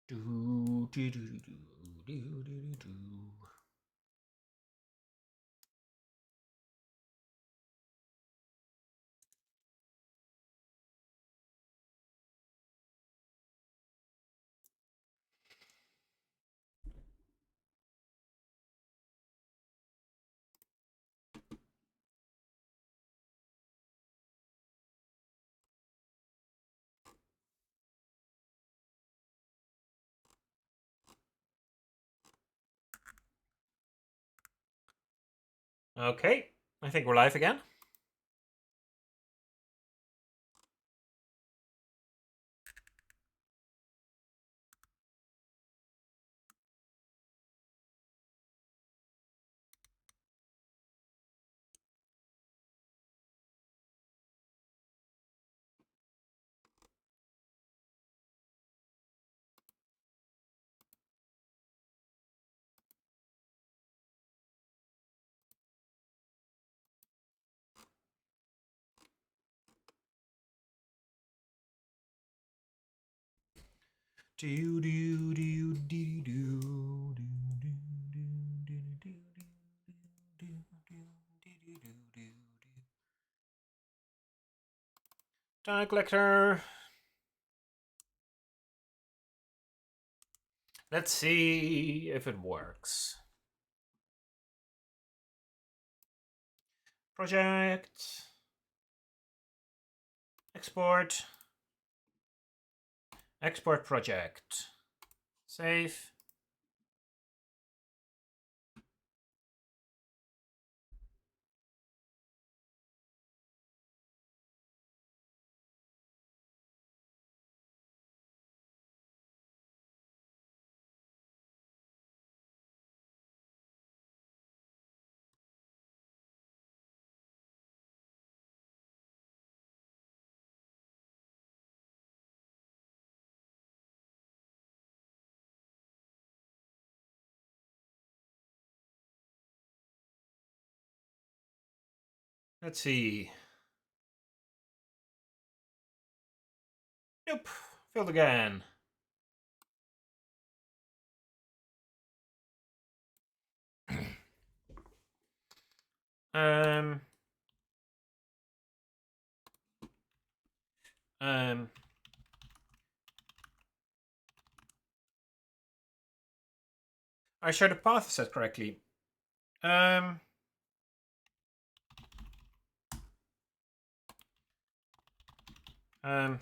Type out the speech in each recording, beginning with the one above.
Do, do, do, do, do, do, do, do. Okay, I think we're live again. Do, do, do, do, do, Time collector. Let's see if it works. Project. Export. Export project. Save. Let's see. Nope. Failed again. um. Um. I sure the path is set correctly. Um. Um.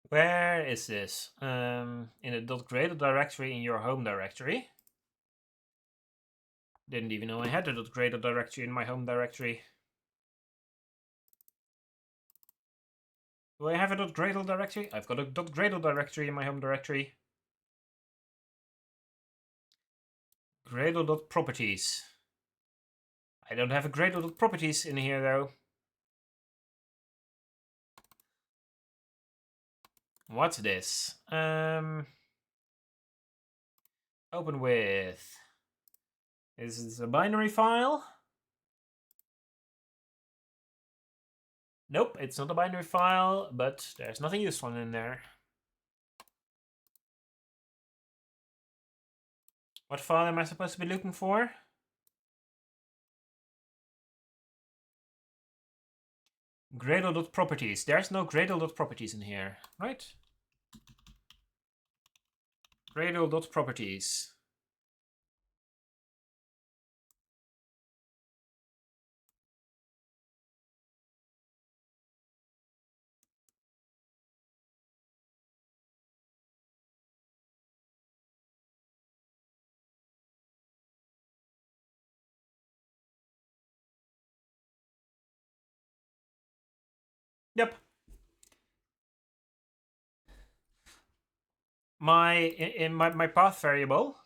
Where is this? In the .gradle directory in your home directory. Didn't even know I had a .gradle directory in my home directory. Do I have a .gradle directory? I've got a .gradle directory in my home directory. Gradle.properties. I don't have a Gradle.properties in here though. What's this? Open with. Is this a binary file? Nope, it's not a binary file, but there's nothing useful in there. What file am I supposed to be looking for? Gradle.properties. There's no Gradle.properties in here, right? Gradle.properties. Yep. in my path variable,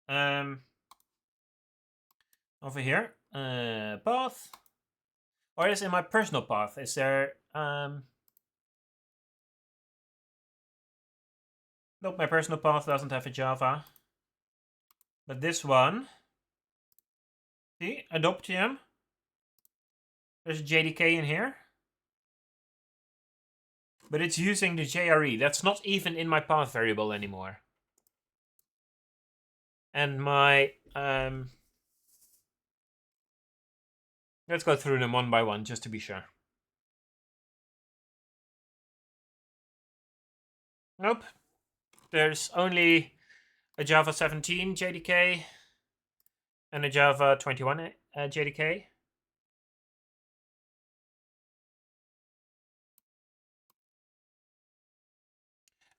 over here, path, or is in my personal path? Is there nope, my personal path doesn't have a Java, but this one, see, Adoptium. There's a JDK in here, but it's using the JRE. That's not even in my path variable anymore. And my let's go through them one by one just to be sure. Nope. There's only a Java 17 JDK and a Java 21 JDK.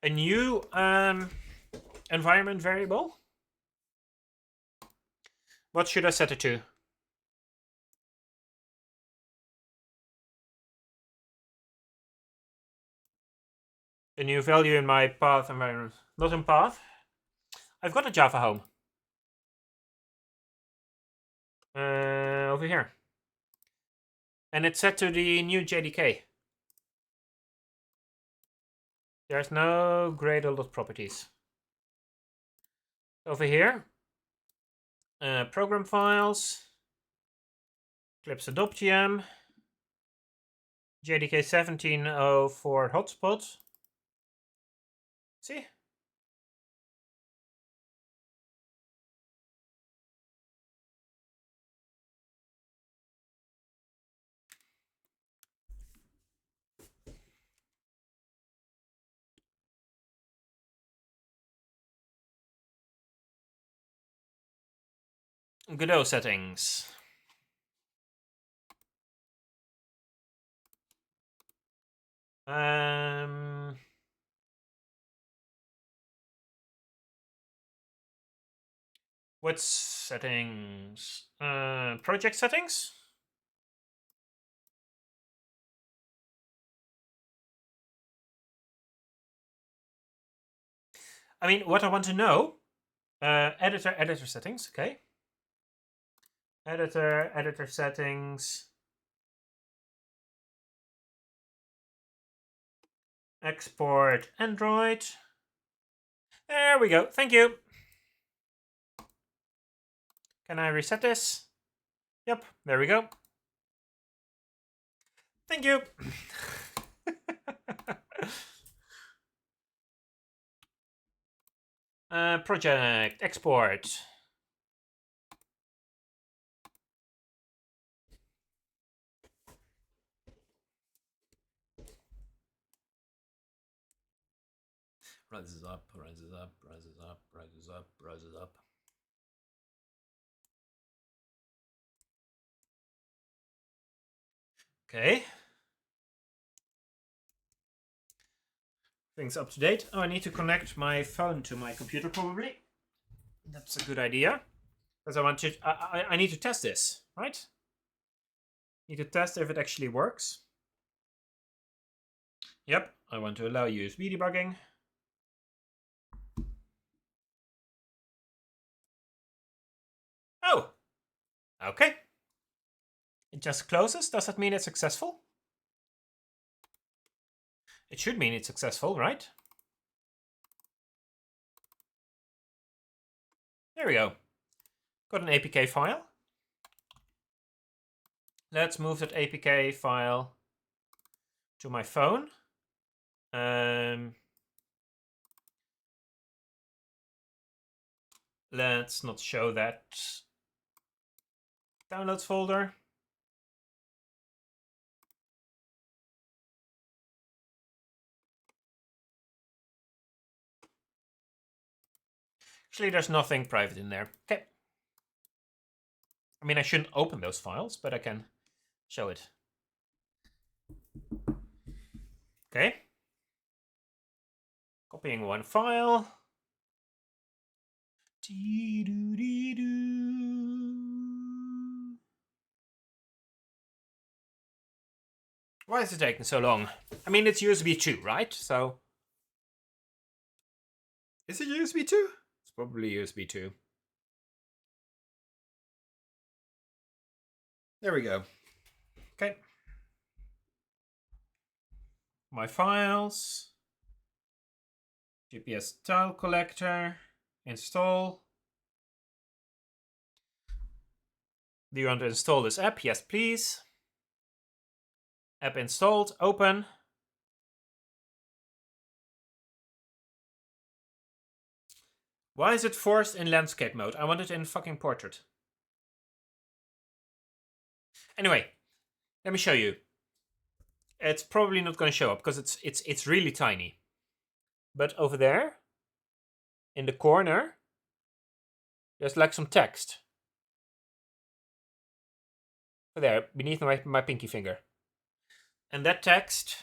A new environment variable. What should I set it to? A new value in my path environment. Not in path. I've got a Java home. Over here. And it's set to the new JDK. There's no Gradle.properties. Over here. Program files. Eclipse Adoptium. JDK 1704 hotspot. See? Godot settings. What settings? Project settings? I mean, what I want to know, editor settings, okay. Editor settings. Export Android. There we go, thank you. Can I reset this? Yep, there we go. Thank you. Project, export. Rises up, rises up, rises up, rises up, rises up. Okay. Things up to date. Oh, I need to connect my phone to my computer probably. That's a good idea. Because I need to test this, right? Need to test if it actually works. Yep, I want to allow USB debugging. Oh, okay. It just closes. Does that mean it's successful? It should mean it's successful, right? There we go. Got an APK file. Let's move that APK file to my phone. Let's not show that downloads folder. Actually, there's nothing private in there. Okay. I mean, I shouldn't open those files, but I can show it. Okay. Copying one file. Why is it taking so long? I mean, it's USB 2, right? So Is it USB 2? It's probably USB 2. There we go. Okay. My files. GPS tile collector. Install. Do you want to install this app? Yes, please. App installed. Open. Why is it forced in landscape mode? I want it in fucking portrait. Anyway, let me show you. It's probably not going to show up because it's really tiny. But over there, in the corner, there's like some text. There, beneath my pinky finger. And that text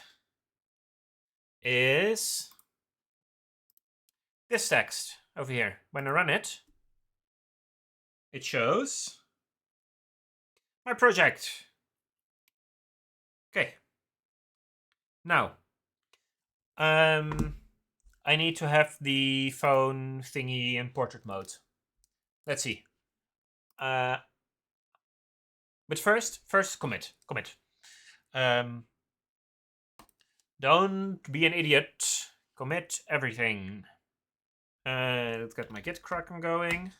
is this text over here. When I run it, it shows my project. Okay. Now, I need to have the phone thingy in portrait mode. Let's see. But first commit. Don't be an idiot. Commit everything. Let's get my git kraken going.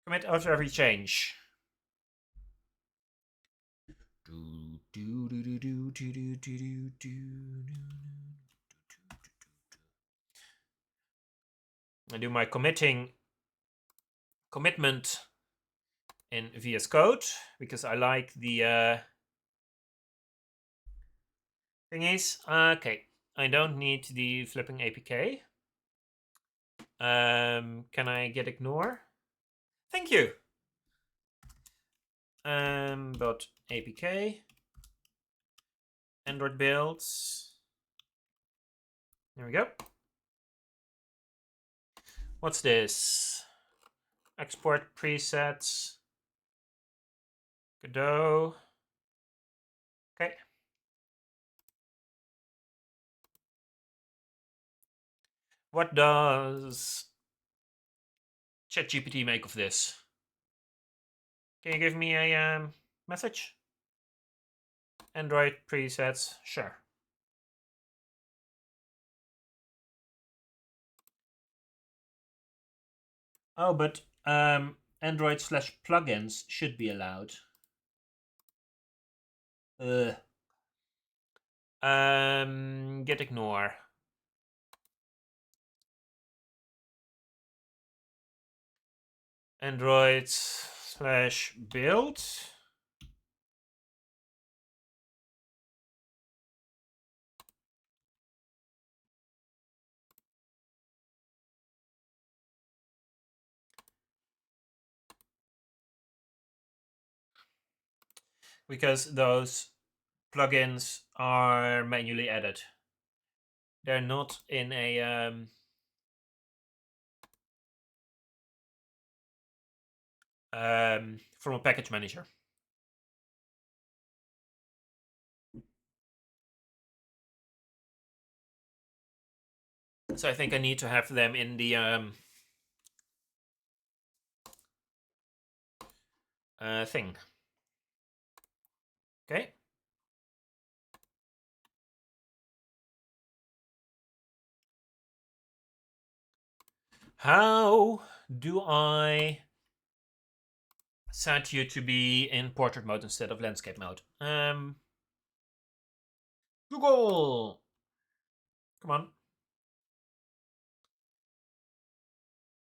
Commit after every change. I do my commitment in VS Code because I like the thingies. Okay, I don't need the flipping APK. Can I get ignore? Thank you. Dot APK. Android builds. There we go. What's this? Export presets. Godot. Okay. What does ChatGPT make of this? Can you give me a message? Android presets, sure. Oh, but Android / plugins should be allowed. Get ignore. Android / build. Because those plugins are manually added. They're not in a from a package manager. So I think I need to have them in the thing. Okay. How do I set you to be in portrait mode instead of landscape mode? Google! Come on.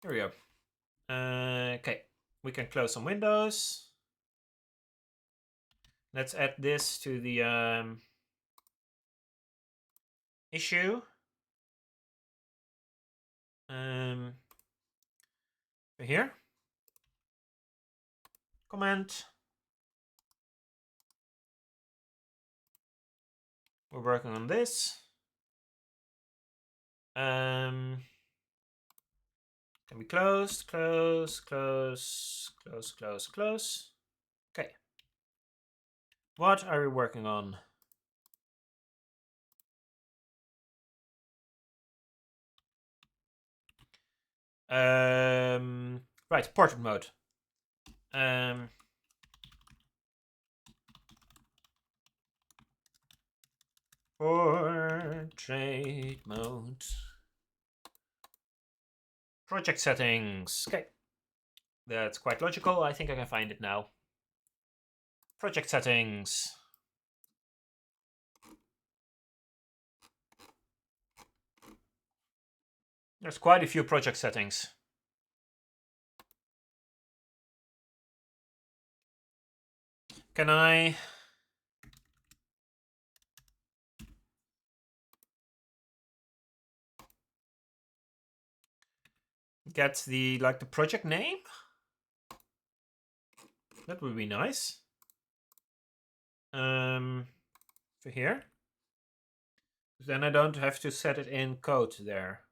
Here we go. Okay, we can close some windows. Let's add this to the issue. Here. Comment. We're working on this. Can be closed, close. Okay. What are we working on? Right, portrait mode. Portrait mode. Project settings. Okay. That's quite logical. I think I can find it now. Project settings. There's quite a few project settings. Can I get the project name? That would be nice. For here. Then I don't have to set it in code there.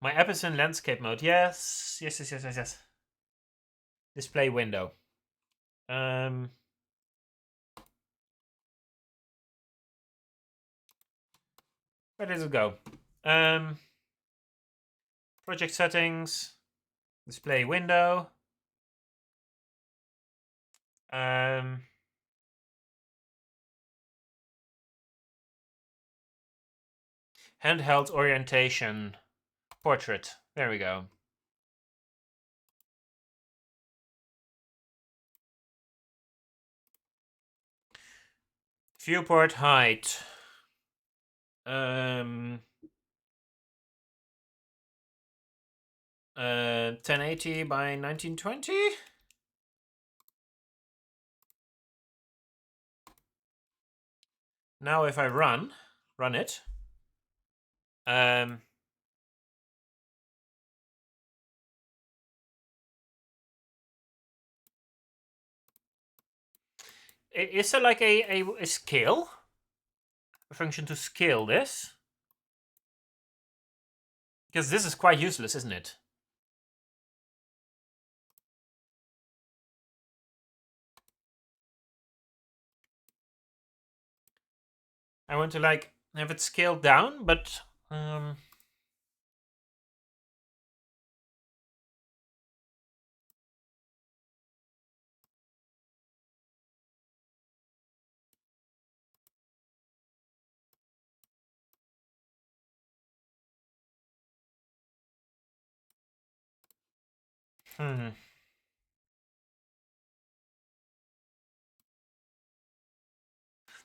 My app is in landscape mode. Yes. Display window. Where does it go? Project settings. Display window. Handheld orientation. Portrait. There we go. Viewport height. 1080 by 1920. Now if I run it. Is there like a scale? A function to scale this? Because this is quite useless, isn't it? I want to have it scaled down, but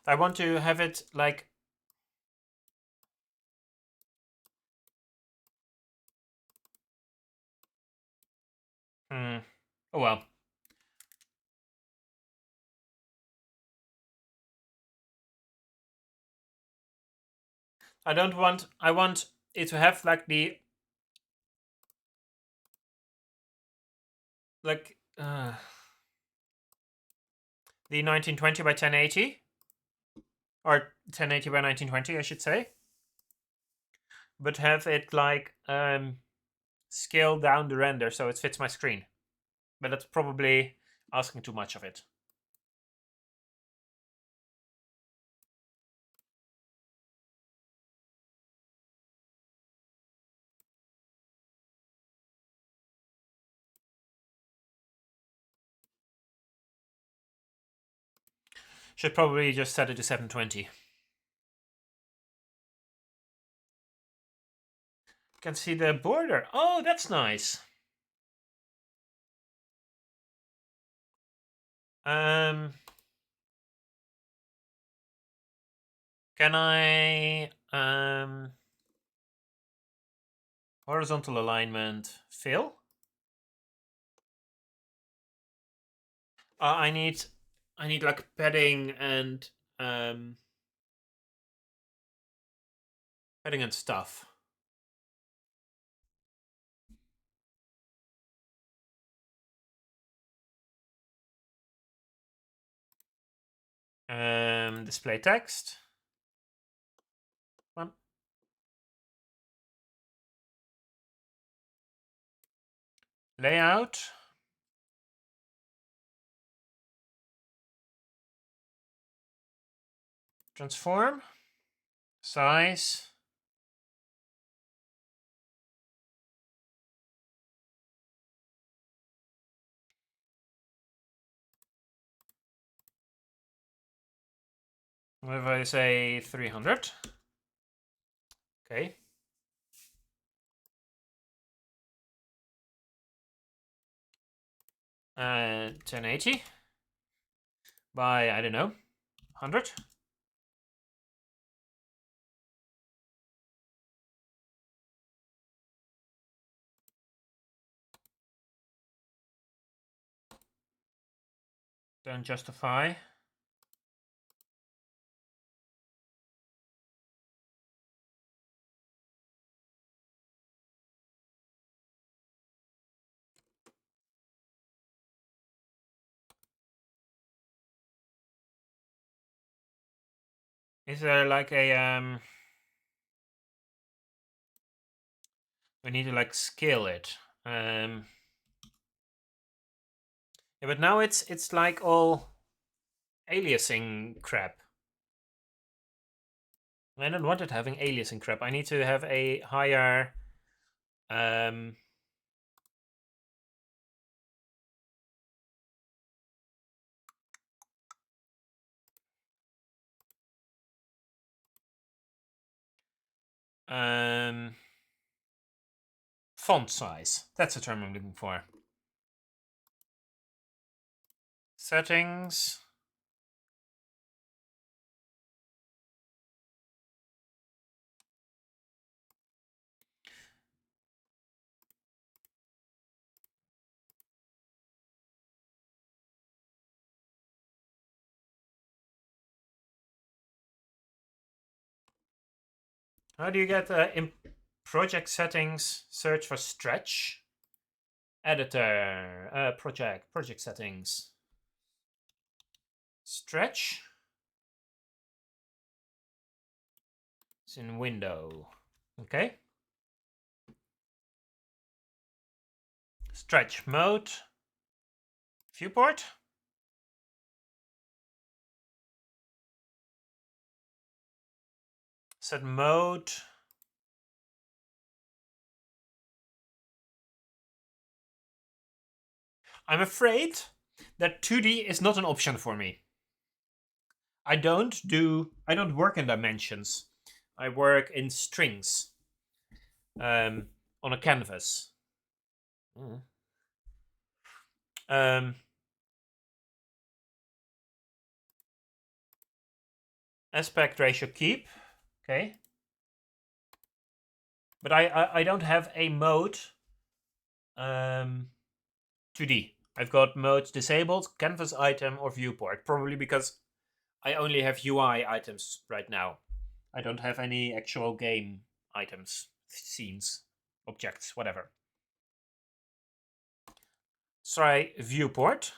I want to have it like oh well. I want it to have like the the 1920 by 1080 or 1080 by 1920, I should say, but have it like scale down the render so it fits my screen. But that's probably asking too much of it. Should probably just set it to 720. Can see the border. Oh, that's nice. Can I horizontal alignment fill? I need like padding and stuff. Display text. One. Layout. Transform. Size. What if I say 300? Okay. 1080 by, I don't know, 100. Then justify. Is there like a we need to like scale it. Yeah, but now it's like all aliasing crap. I don't want it having aliasing crap. I need to have a higher font size. That's the term I'm looking for. Settings. How do you get in project settings? Search for stretch. Editor. Project settings. Stretch. It's in window. Okay. Stretch mode. Viewport. Set mode. I'm afraid that 2D is not an option for me. I don't work in dimensions. I work in strings on a canvas. Aspect ratio keep. Okay. But I don't have a mode 2D. I've got modes disabled, canvas item, or viewport. Probably because I only have UI items right now. I don't have any actual game items, scenes, objects, whatever. Try viewport.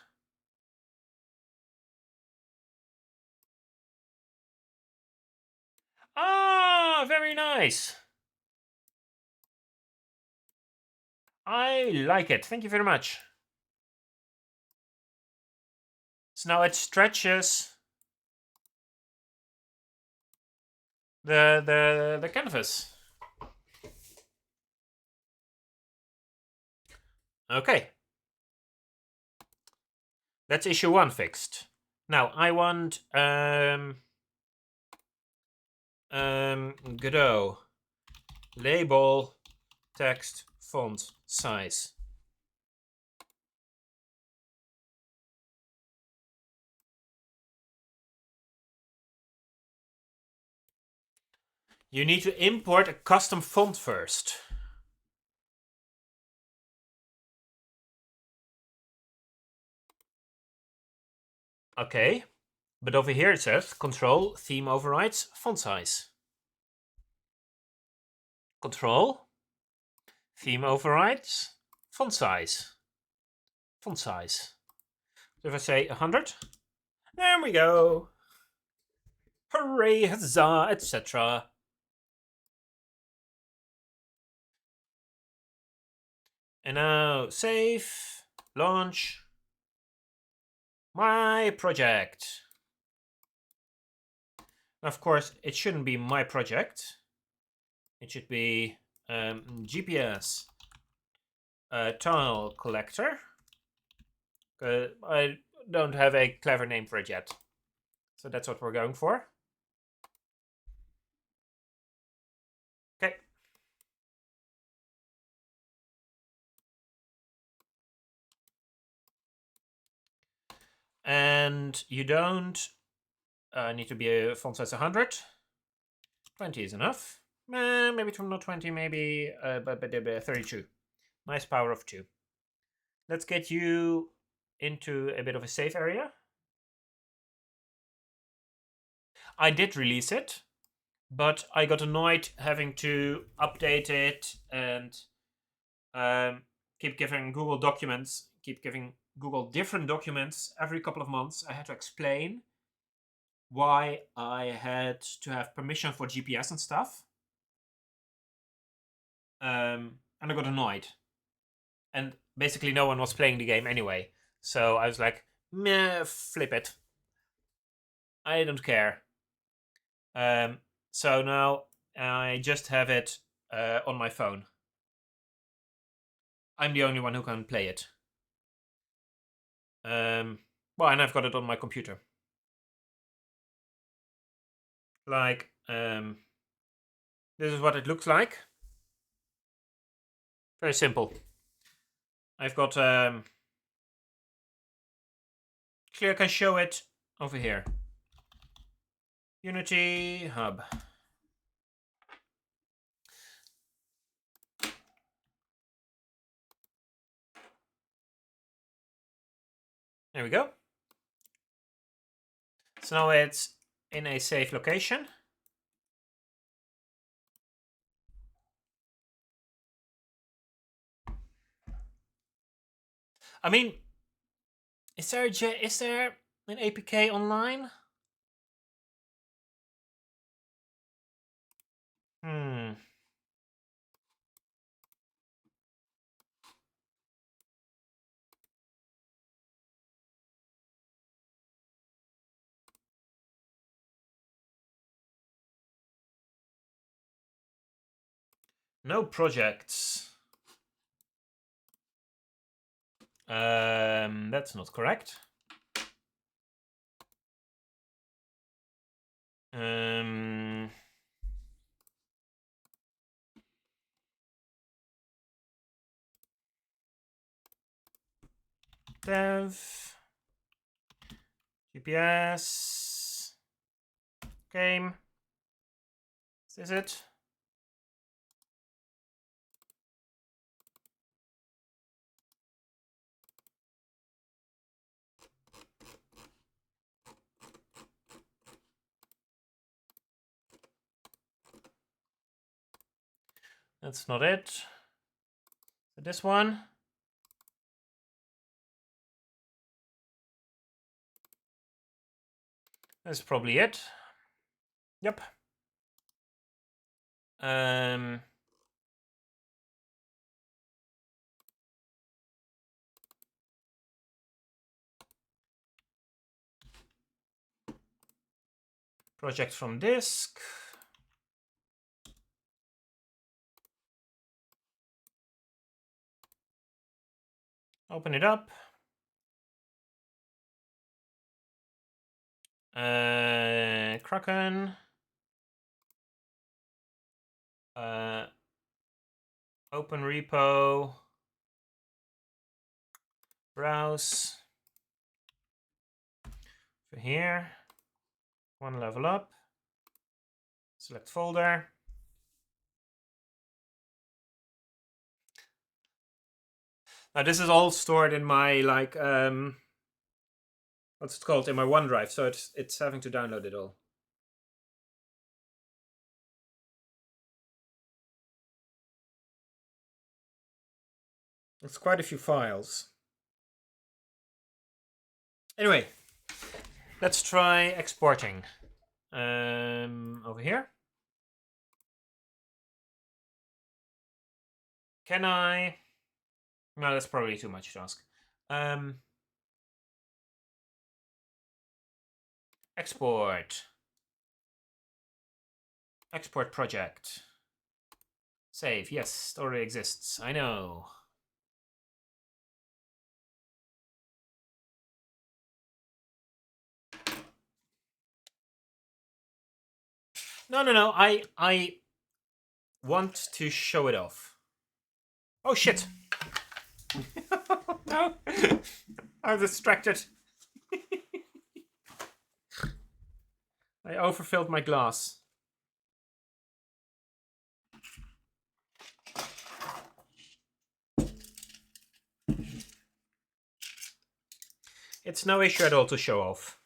Ah, very nice. I like it. Thank you very much. So now it stretches the canvas. Okay. That's issue 1 fixed. Now I want Godot label text font size. You need to import a custom font first. Okay, but over here it says control theme overrides font size. Control theme overrides font size. Font size. So if I say 100, there we go. Hooray, huzzah, etc. And now save, launch my project. Of course, it shouldn't be my project. It should be GPS tile collector. I don't have a clever name for it yet. So that's what we're going for. Okay. And you don't need to be a font size 100. 20 is enough. Maybe not 20, maybe but 32. Nice power of 2. Let's get you into a bit of a safe area. I did release it, but I got annoyed having to update it and keep giving Google documents, keep giving Google different documents every couple of months. I had to explain why I had to have permission for GPS and stuff. And I got annoyed. And basically no one was playing the game anyway. So I was like, meh, flip it. I don't care. So now I just have it on my phone. I'm the only one who can play it. Well, and I've got it on my computer. Like, this is what it looks like. Very simple. I've got actually I can show it over here. Unity Hub. There we go. So now it's in a safe location. I mean, is there an APK online? No projects. That's not correct. Dev GPS game. Is this it? That's not it. So this one. That's probably it. Yep. Project from disk. Open it up. Kraken. Open repo. Browse. For here. One level up. Select folder. Now this is all stored in my like what's it called, in my OneDrive, so it's having to download it all. It's quite a few files. Anyway, let's try exporting. Over here. Can I? No, that's probably too much to ask. Export. Export project. Save. Yes, it already exists. I know. No. I want to show it off. Oh shit! No, I'm distracted. I overfilled my glass. It's no issue at all to show off.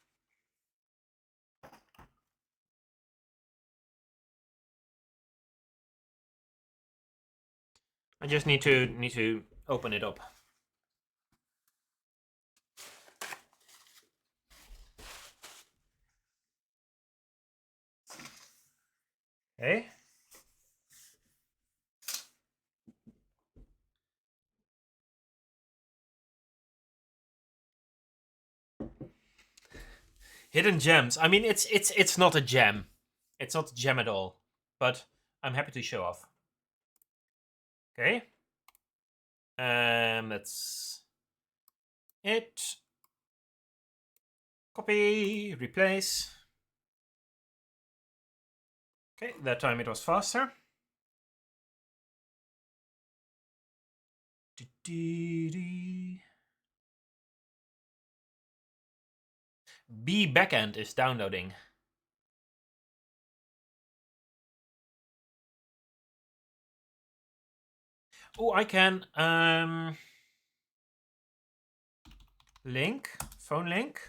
I just need to open it up. Okay. Hidden gems. I mean, it's not a gem. It's not a gem at all. But I'm happy to show off. Okay. That's it. Copy, replace. Okay, that time it was faster. B backend is downloading. Oh, I can link, phone link.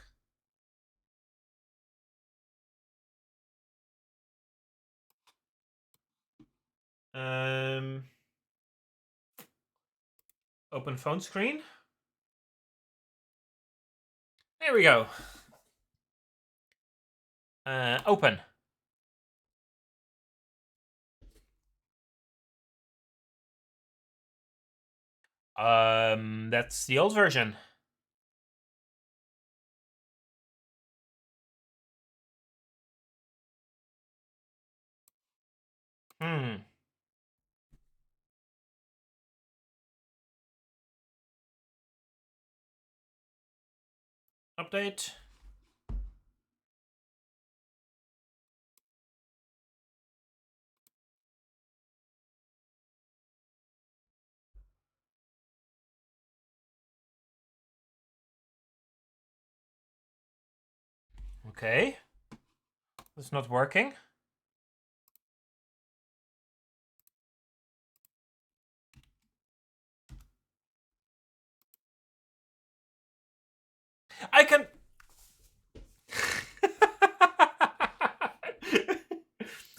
Open phone screen. There we go. Open. That's the old version. Update. Okay. It's not working. I can.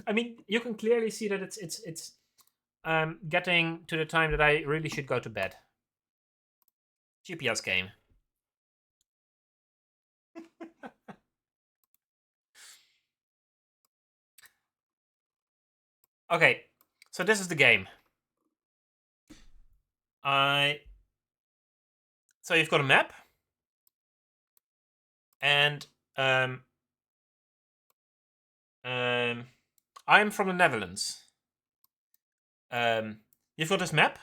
I mean, you can clearly see that it's getting to the time that I really should go to bed. GPS game. Okay, so this is the game. So you've got a map, and I'm from the Netherlands. You've got this map,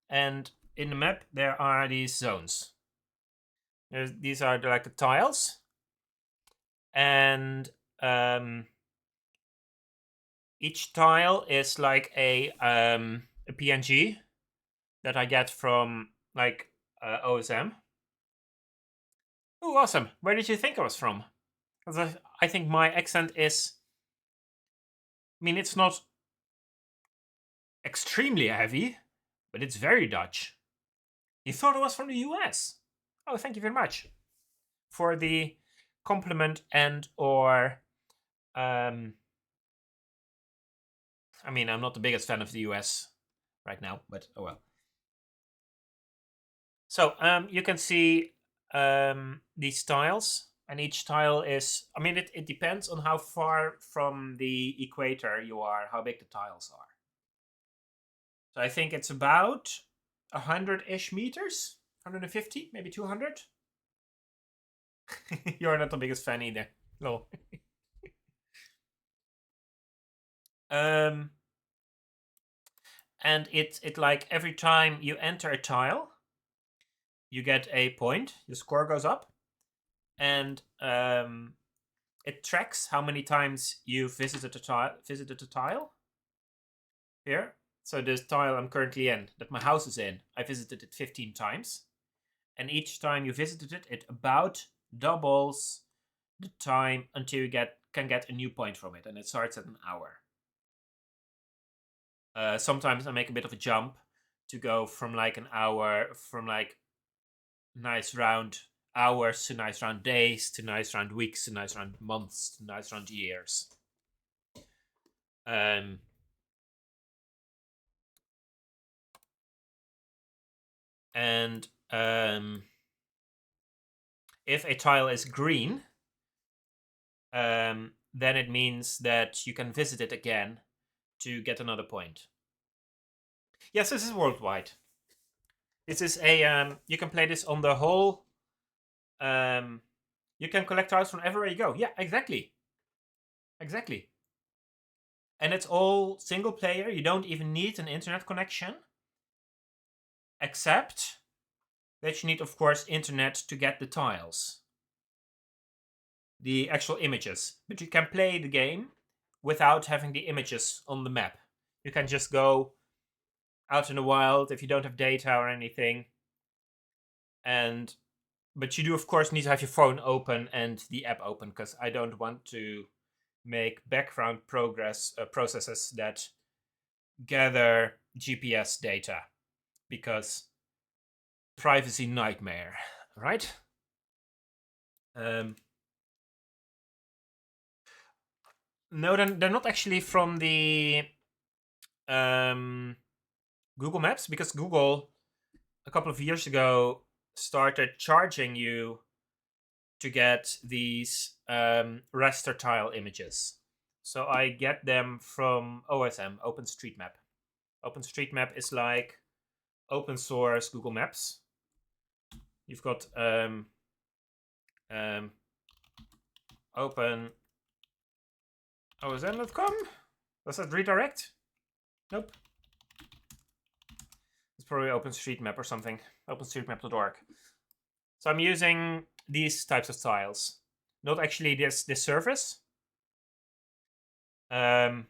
and in the map there are these zones. These are like the tiles, and each tile is like a PNG that I get from like OSM. Oh, awesome! Where did you think I was from? Because I think my accent is. I mean, it's not extremely heavy, but it's very Dutch. You thought it was from the US? Oh, thank you very much for the compliment and or I mean, I'm not the biggest fan of the US right now, but oh well. So you can see these tiles, and each tile is, I mean, it depends on how far from the equator you are, how big the tiles are. So I think it's about 100-ish meters, 150, maybe 200. You're not the biggest fan either. No. And it like every time you enter a tile, you get a point. Your score goes up, and it tracks how many times you visited a tile. Here, so this tile I'm currently in, that my house is in, I visited it 15 times, and each time you visited it, it about doubles the time until you can get a new point from it, and it starts at an hour. Sometimes I make a bit of a jump to go from like an hour, from like nice round hours to nice round days to nice round weeks to nice round months to nice round years. And if a tile is green, then it means that you can visit it again to get another point. Yes, this is worldwide. This is a you can play this on the whole. You can collect tiles from everywhere you go. Yeah, exactly. Exactly. And it's all single player. You don't even need an internet connection. Except that you need, of course, internet to get the tiles. The actual images. But you can play the game without having the images on the map. You can just go out in the wild if you don't have data or anything. But you do, of course, need to have your phone open and the app open, because I don't want to make background processes that gather GPS data, because privacy nightmare, right? No, they're not actually from the Google Maps, because Google a couple of years ago started charging you to get these raster tile images. So I get them from OSM, OpenStreetMap. OpenStreetMap is like open source Google Maps. You've got open OSM.com. Does that redirect? Nope. It's probably OpenStreetMap or something. OpenStreetMap.org. So I'm using these types of tiles, not actually this service. But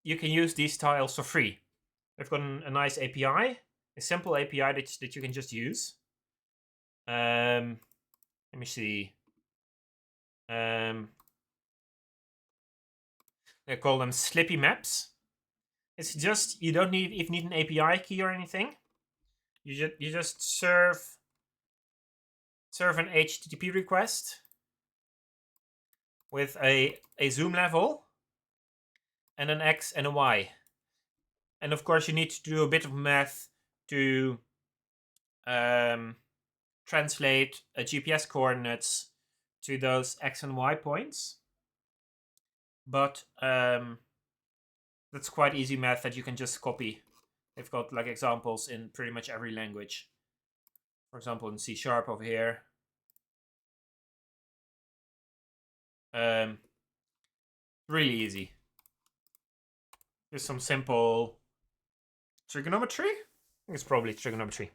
you can use these tiles for free. They've got a nice API, a simple API that you can just use. Let me see. I call them Slippy Maps. It's just, you don't even need an API key or anything. You just serve an HTTP request with a zoom level and an X and a Y. And of course you need to do a bit of math to translate GPS coordinates to those X and Y points. But that's quite easy math that you can just copy. They've got like examples in pretty much every language. For example, in C# over here. Really easy. Just some simple trigonometry. I think it's probably trigonometry.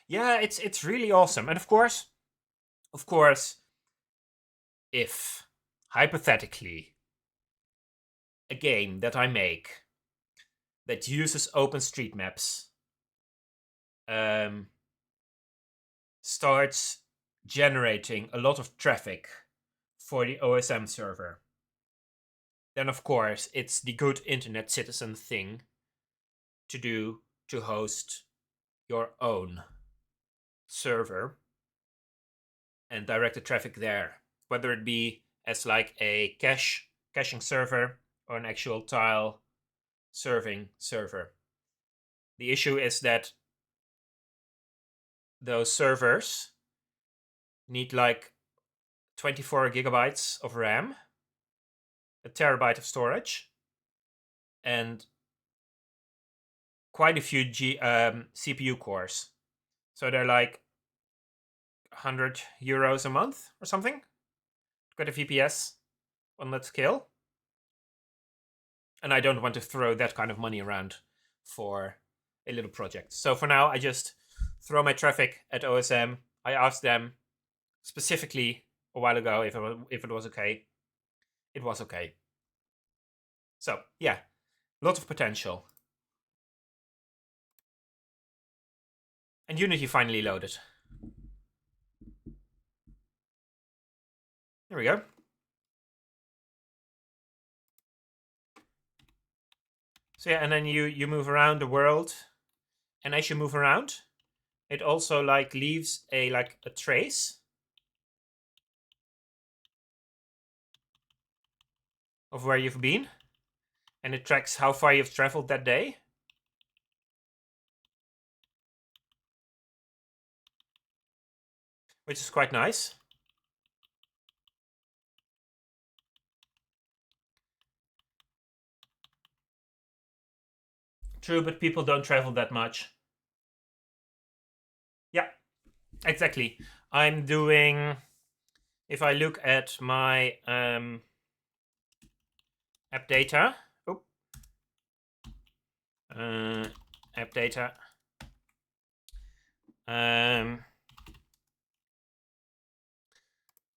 Yeah, it's really awesome. And of course, if hypothetically a game that I make that uses OpenStreetMaps starts generating a lot of traffic for the OSM server, then of course it's the good internet citizen thing to do to host your own server and direct the traffic there, whether it be as like a caching server or an actual tile serving server. The issue is that those servers need like 24 gigabytes of RAM, a terabyte of storage, and quite a few CPU cores. So they're like 100 euros a month or something to get a VPS on that scale. And I don't want to throw that kind of money around for a little project. So for now, I just throw my traffic at OSM. I asked them specifically a while ago if it was okay. It was okay. So yeah, lots of potential. And Unity finally loaded. There we go. So yeah, and then you move around the world, and as you move around, it also like leaves a trace of where you've been, and it tracks how far you've traveled that day. Which is quite nice. True, but people don't travel that much. Yeah, exactly. I'm doing, if I look at my app data, app data,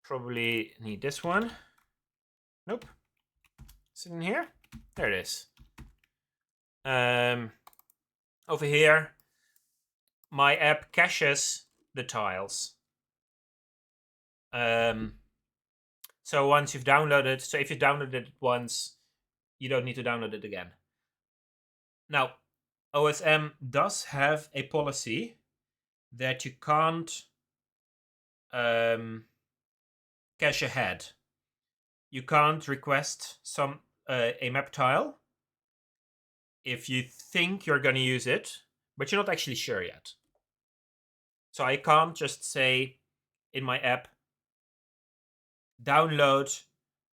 probably need this one. Nope. Is it in here? There it is. Over here, my app caches the tiles. So once you've downloaded, so if you downloaded it once, you don't need to download it again. Now, OSM does have a policy that you can't cache ahead. You can't request a map tile if you think you're going to use it, but you're not actually sure yet. So I can't just say in my app, download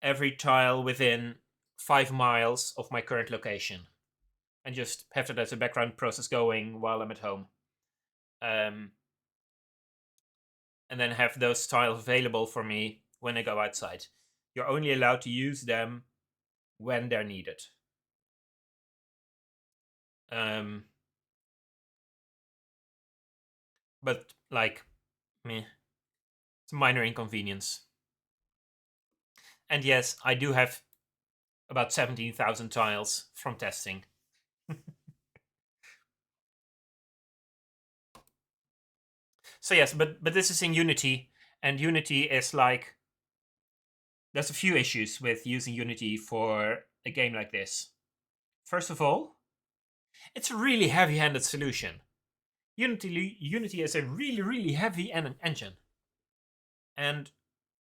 every tile within 5 miles of my current location, and just have that as a background process going while I'm at home. And then have those tiles available for me when I go outside. You're only allowed to use them when they're needed. But like, meh, it's a minor inconvenience. And yes, I do have about 17,000 tiles from testing. So yes, but this is in Unity, and Unity is like, there's a few issues with using Unity for a game like this. First of all, it's a really heavy-handed solution. Unity is a really, really heavy engine. And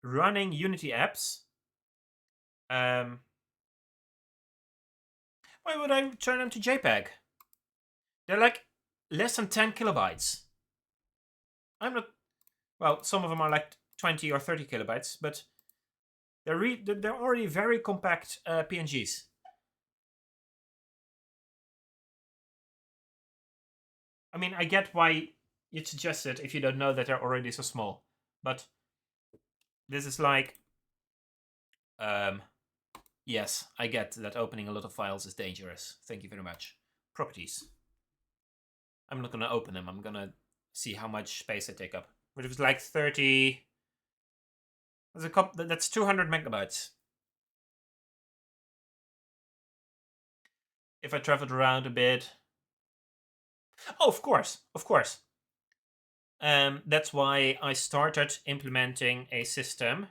running Unity apps, why would I turn them to JPEG? They're like less than 10 kilobytes. I'm not, well, some of them are like 20 or 30 kilobytes, but they're already very compact PNGs. I mean, I get why you'd suggest it if you don't know that they're already so small, but this is like, yes, I get that opening a lot of files is dangerous. Thank you very much. Properties. I'm not gonna open them. I'm gonna see how much space they take up. But if it's like 30, that's 200 megabytes. If I traveled around a bit. Oh, of course, of course. That's why I started implementing a system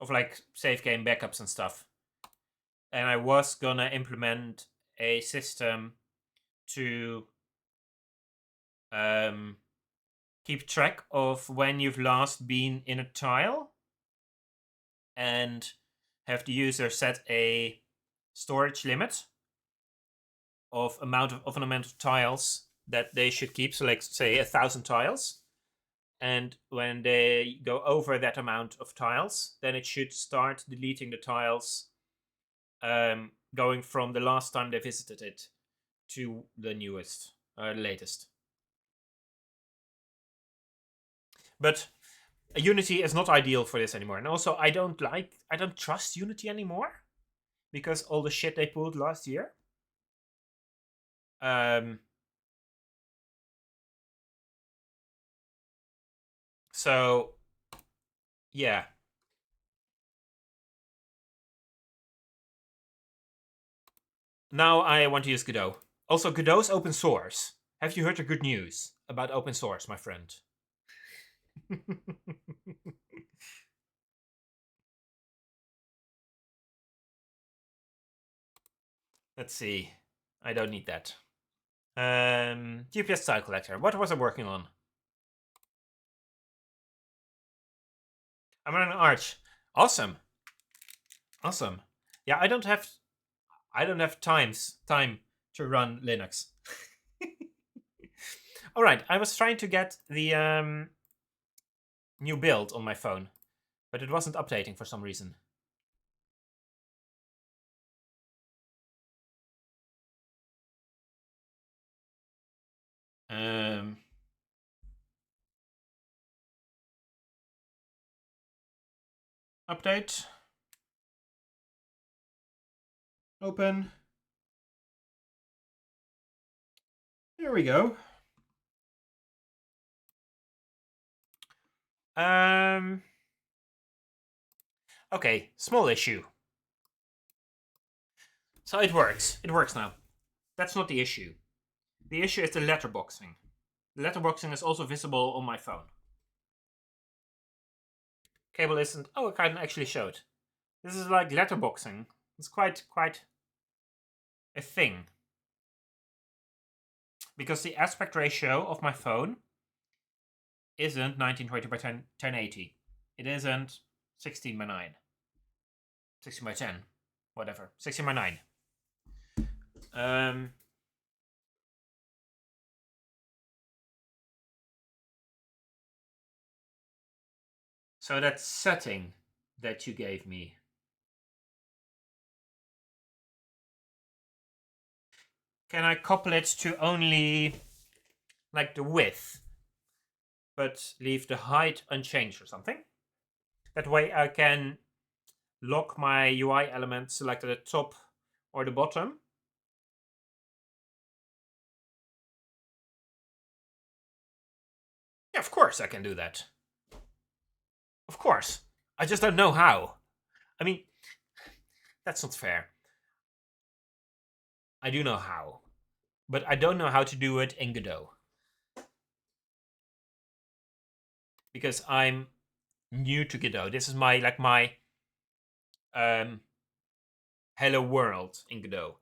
of like save game backups and stuff. And I was gonna implement a system to keep track of when you've last been in a tile, and have the user set a storage limit of an amount of tiles that they should keep. So like say 1,000 tiles. And when they go over that amount of tiles, then it should start deleting the tiles, going from the last time they visited it to the newest, latest. But Unity is not ideal for this anymore. And also, I don't trust Unity anymore because all the shit they pulled last year. So, yeah. Now I want to use Godot. Also, Godot's open source. Have you heard the good news about open source, my friend? Let's see. I don't need that. GPS tile collector. What was I working on? I'm running an Arch. Awesome. Awesome. Yeah, I don't have time to run Linux. All right, I was trying to get the new build on my phone, but it wasn't updating for some reason. Update. Open. There we go. Okay, small issue. So it works. It works now. That's not the issue. The issue is the letterboxing. The letterboxing is also visible on my phone. Cable isn't. Oh, I can actually show it. This is like letterboxing. It's quite a thing. Because the aspect ratio of my phone isn't 1920 by 1080. It isn't 16 by 9. 16 by 10. Whatever. 16 by 9. So that setting that you gave me. Can I couple it to only like the width, but leave the height unchanged or something? That way I can lock my UI element selected at the top or the bottom. Yeah, of course I can do that. Of course. I just don't know how. I mean, that's not fair. I do know how, but I don't know how to do it in Godot. Because I'm new to Godot. This is my hello world in Godot.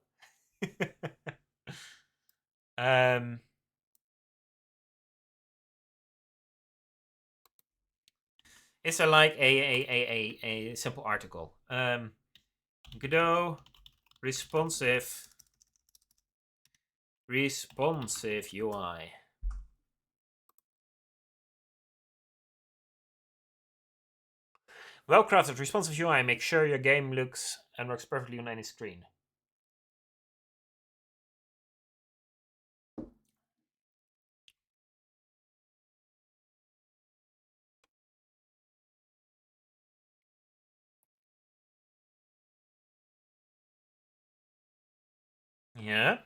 It's like a simple article. Godot responsive UI. Well-crafted responsive UI makes sure your game looks and works perfectly on any screen. Yeah.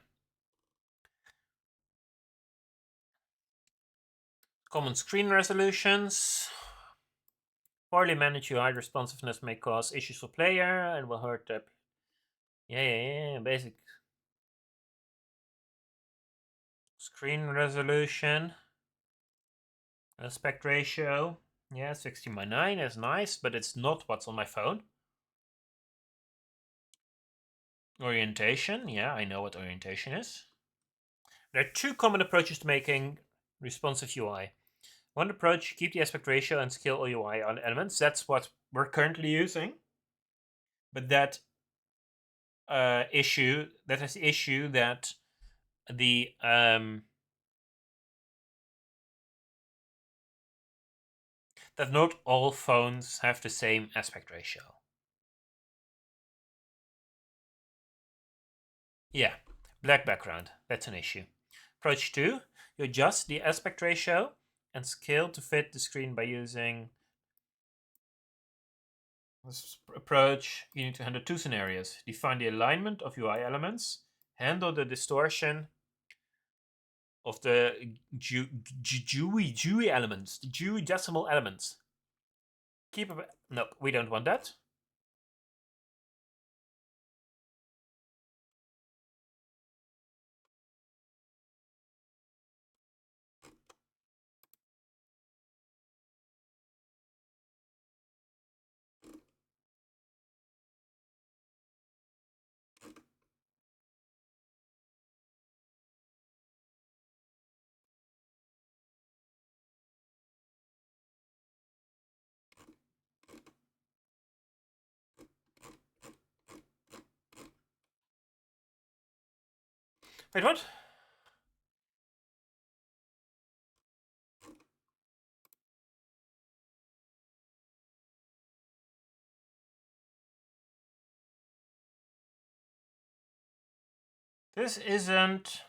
Common screen resolutions. Poorly managed UI responsiveness may cause issues for player and will hurt the... Yeah. Basic screen resolution. Aspect ratio. Yeah, 16 by 9 is nice, but it's not what's on my phone. Orientation, yeah, I know what orientation is. There are two common approaches to making responsive UI. One approach, keep the aspect ratio and scale all UI elements. That's what we're currently using. But that issue, that is the issue that the that not all phones have the same aspect ratio. Yeah, black background, that's an issue. Approach 2, you adjust the aspect ratio and scale to fit the screen by using this approach. You need to handle two scenarios. Define the alignment of UI elements, handle the distortion of the GUI elements, the GUI decimal elements. Keep a, no, we don't want that. Wait, what? This isn't.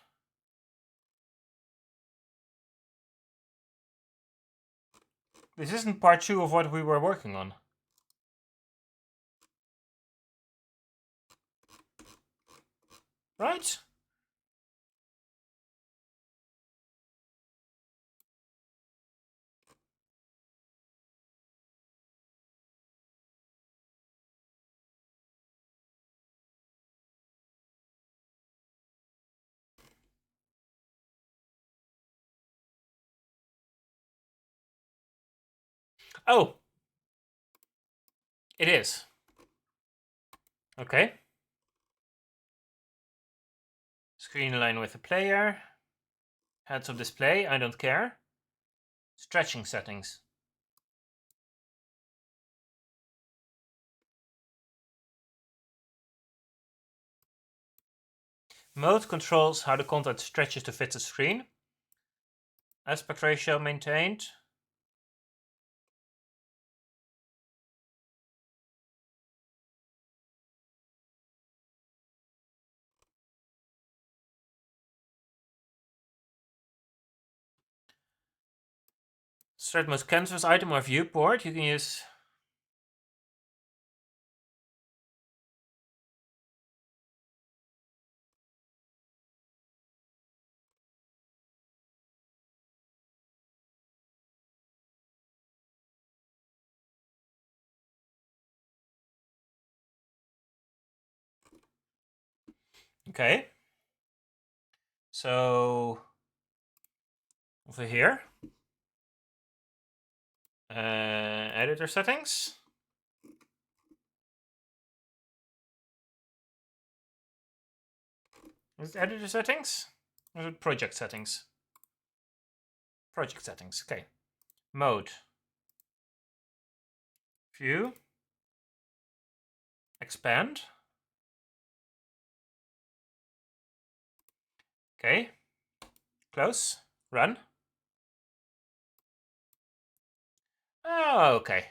This isn't part 2 of what we were working on. Right? Oh, it is. Okay. Screen align with the player. Heads of display, I don't care. Stretching settings. Mode controls how the content stretches to fit the screen. Aspect ratio maintained. Threadmost canvas item or viewport. You can use. Okay. So over here, editor settings. Is it editor settings? Or is it project settings? Project settings. Okay. Mode. View. Expand. Okay. Close. Run. Oh, okay.